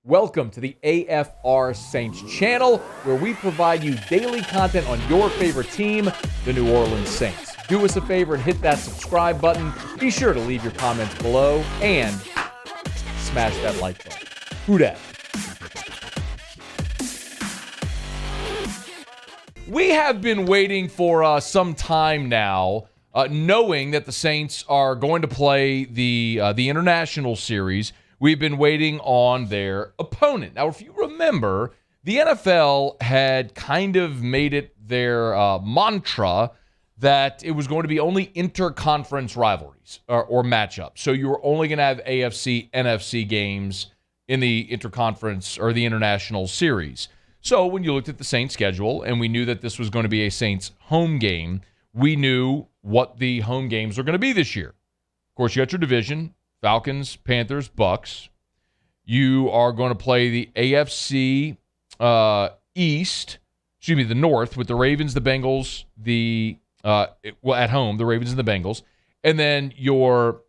Welcome to the AFR Saints channel, where we provide you daily content on your favorite team, the New Orleans Saints. Do us a favor and hit that subscribe button. Be sure to leave your comments below and smash that like button. Who dat? We have been waiting for some time now, knowing that the Saints are going to play the international series. We've been waiting on their opponent. Now, if you remember, the NFL had kind of made it their mantra that it was going to be only interconference rivalries or matchups. So you were only going to have AFC, NFC games in the interconference or the international series. So when you looked at the Saints schedule and we knew that this was going to be a Saints home game, we knew what the home games are going to be this year. Of course, you got your division, Falcons, Panthers, Bucks. You are going to play the AFC East, the North, with the Ravens, the Bengals, at home, the Ravens and the Bengals. And then your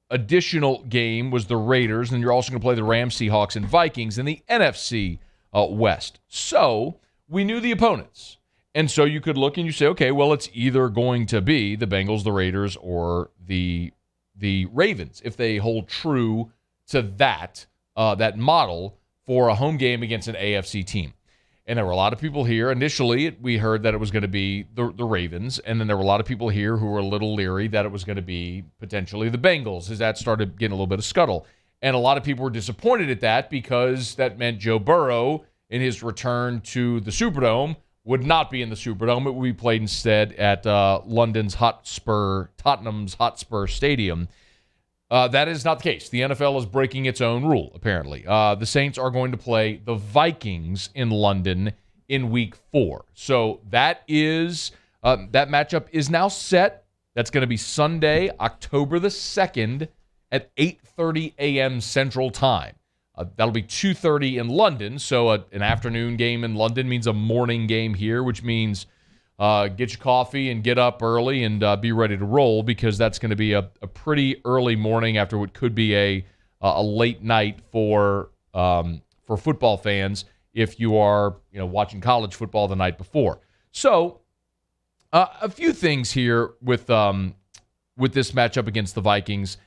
additional game was the Raiders, and you're also going to play the Rams, Seahawks, and Vikings in the NFC West. So we knew the opponents. And so you could look and you say, okay, well, it's either going to be the Bengals, the Raiders, or the Ravens, if they hold true to that model for a home game against an AFC team. And there were a lot of people here. Initially, we heard that it was going to be the Ravens, and then there were a lot of people here who were a little leery that it was going to be potentially the Bengals, as that started getting a little bit of scuttle. And a lot of people were disappointed at that because that meant Joe Burrow, in his return to the Superdome, would not be in the Superdome. It would be played instead at Tottenham's Hotspur Stadium. That is not the case. The NFL is breaking its own rule, apparently. The Saints are going to play the Vikings in London in Week 4. So that matchup is now set. That's going to be Sunday, October the 2nd at 8:30 a.m. Central Time. That'll be 2:30 in London, so an afternoon game in London means a morning game here, which means get your coffee and get up early and be ready to roll, because that's going to be a pretty early morning after what could be a late night for football fans if you are watching college football the night before. So a few things here with this matchup against the Vikings.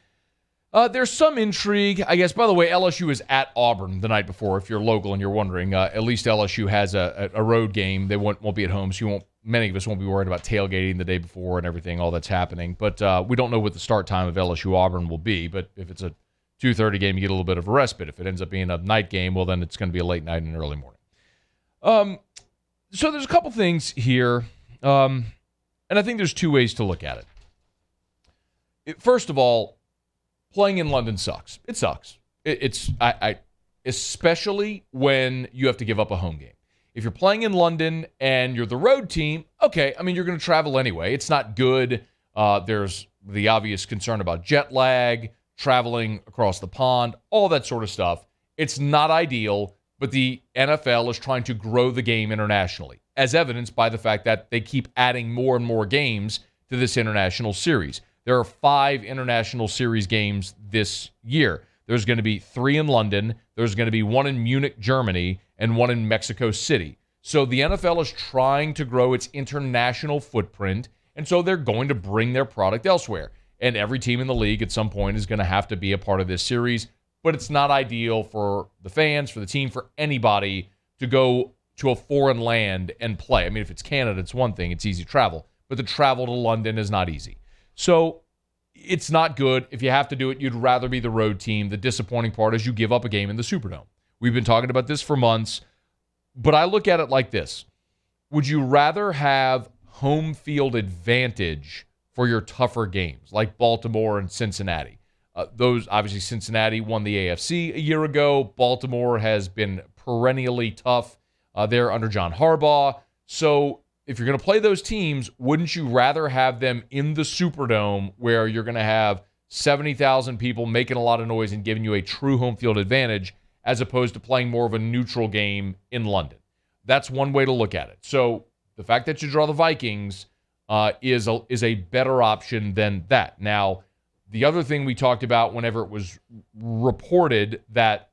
There's some intrigue, I guess. By the way, LSU is at Auburn the night before, if you're local and you're wondering. At least LSU has a road game. They won't be at home, so many of us won't be worried about tailgating the day before and everything, all that's happening. But we don't know what the start time of LSU-Auburn will be. But if it's a 2:30 game, you get a little bit of a respite. If it ends up being a night game, well, then it's going to be a late night and an early morning. So there's a couple things here, and I think there's two ways to look at it. First of all, playing in London sucks. It sucks. It's especially when you have to give up a home game. If you're playing in London and you're the road team, okay, you're going to travel anyway. It's not good. There's the obvious concern about jet lag, traveling across the pond, all that sort of stuff. It's not ideal, but the NFL is trying to grow the game internationally, as evidenced by the fact that they keep adding more and more games to this international series. There are 5 international series games this year. There's going to be 3 in London. There's going to be 1 in Munich, Germany, and 1 in Mexico City. So the NFL is trying to grow its international footprint, and so they're going to bring their product elsewhere. And every team in the league at some point is going to have to be a part of this series, but it's not ideal for the fans, for the team, for anybody to go to a foreign land and play. If it's Canada, it's one thing. It's easy travel. But the travel to London is not easy. So it's not good. If you have to do it, you'd rather be the road team. The disappointing part is you give up a game in the Superdome. We've been talking about this for months, but I look at it like this. Would you rather have home field advantage for your tougher games, like Baltimore and Cincinnati? Those, obviously, Cincinnati won the AFC a year ago. Baltimore has been perennially tough there under John Harbaugh. So if you're going to play those teams, wouldn't you rather have them in the Superdome, where you're going to have 70,000 people making a lot of noise and giving you a true home field advantage, as opposed to playing more of a neutral game in London? That's one way to look at it. So the fact that you draw the Vikings is a better option than that. Now, The other thing we talked about whenever it was reported that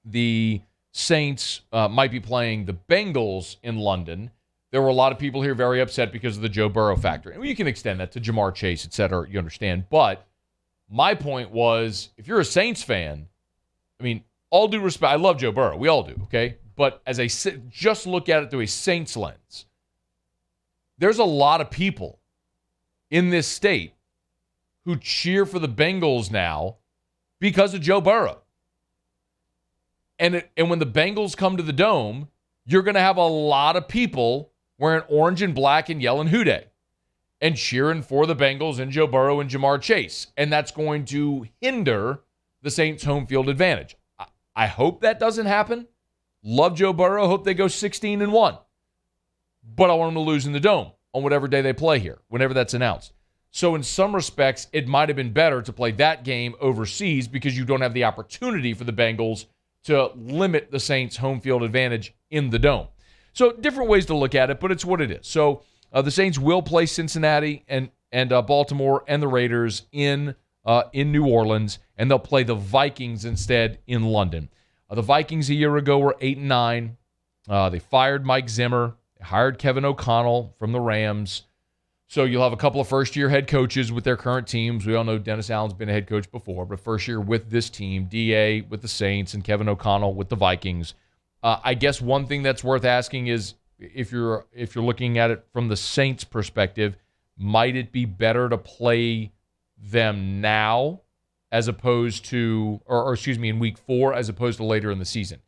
the Saints might be playing the Bengals in London, there were a lot of people here very upset because of the Joe Burrow factor. And you can extend that to Jamar Chase, et cetera, you understand. But my point was, if you're a Saints fan, I mean, all due respect, I love Joe Burrow. We all do, okay? But just look at it through a Saints lens. There's a lot of people in this state who cheer for the Bengals now because of Joe Burrow. And when the Bengals come to the Dome, you're going to have a lot of people wearing orange and black and yelling "Houday" and cheering for the Bengals and Joe Burrow and Jamar Chase. And that's going to hinder the Saints' home field advantage. I hope that doesn't happen. Love Joe Burrow. Hope they go 16-1. But I want them to lose in the Dome on whatever day they play here, whenever that's announced. So in some respects, it might have been better to play that game overseas because you don't have the opportunity for the Bengals to limit the Saints' home field advantage in the Dome. So different ways to look at it, but it's what it is. So the Saints will play Cincinnati and Baltimore and the Raiders in New Orleans, and they'll play the Vikings instead in London. The Vikings a year ago were 8-9. They fired Mike Zimmer. They hired Kevin O'Connell from the Rams. So you'll have a couple of first-year head coaches with their current teams. We all know Dennis Allen's been a head coach before, but first year with this team, D.A. with the Saints and Kevin O'Connell with the Vikings. I guess one thing that's worth asking is if you're looking at it from the Saints' perspective, might it be better to play them now as opposed to, or excuse me, in week 4 as opposed to later in the season?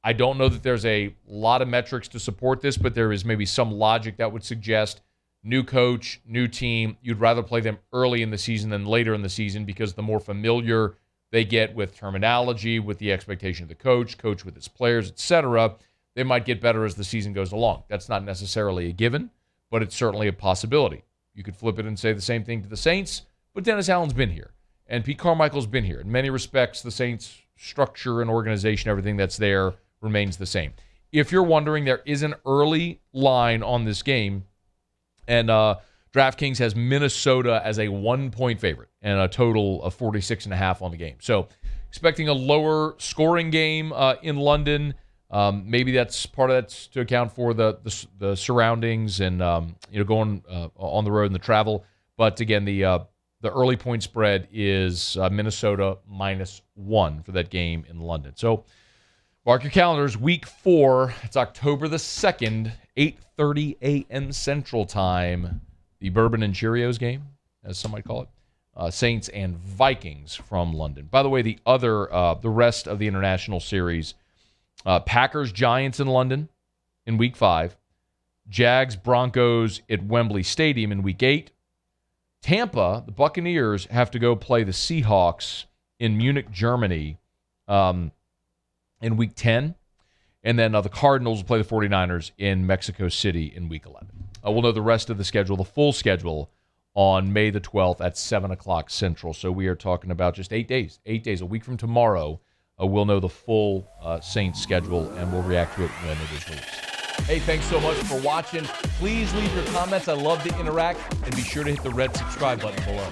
I don't know that there's a lot of metrics to support this, but there is maybe some logic that would suggest new coach, new team, you'd rather play them early in the season than later in the season because the more familiar they get with terminology, with the expectation of the coach with his players, etc., they might get better as the season goes along. That's not necessarily a given, but it's certainly a possibility. You could flip it and say the same thing to the Saints, but Dennis Allen's been here, and Pete Carmichael's been here. In many respects, the Saints' structure and organization, everything that's there, remains the same. If you're wondering, there is an early line on this game, and DraftKings has Minnesota as a 1-point favorite and a total of 46.5 on the game. So expecting a lower scoring game in London. Maybe that's part of that's to account for the surroundings and going on the road and the travel. But again, the early point spread is Minnesota -1 for that game in London. So mark your calendars. Week 4. It's October the 2nd, 8:30 a.m. Central Time. The Bourbon and Cheerios game, as some might call it. Saints and Vikings from London. By the way, the rest of the international series. Packers, Giants in London in Week 5. Jags, Broncos at Wembley Stadium in Week 8. Tampa, the Buccaneers, have to go play the Seahawks in Munich, Germany in Week 10. And then the Cardinals will play the 49ers in Mexico City in Week 11. We'll know the rest of the schedule, the full schedule, on May the 12th at 7 o'clock Central. So we are talking about just 8 days. 8 days, a week from tomorrow. We'll know the full Saints schedule, and we'll react to it when it is released. Hey, thanks so much for watching. Please leave your comments. I love to interact, and be sure to hit the red subscribe button below.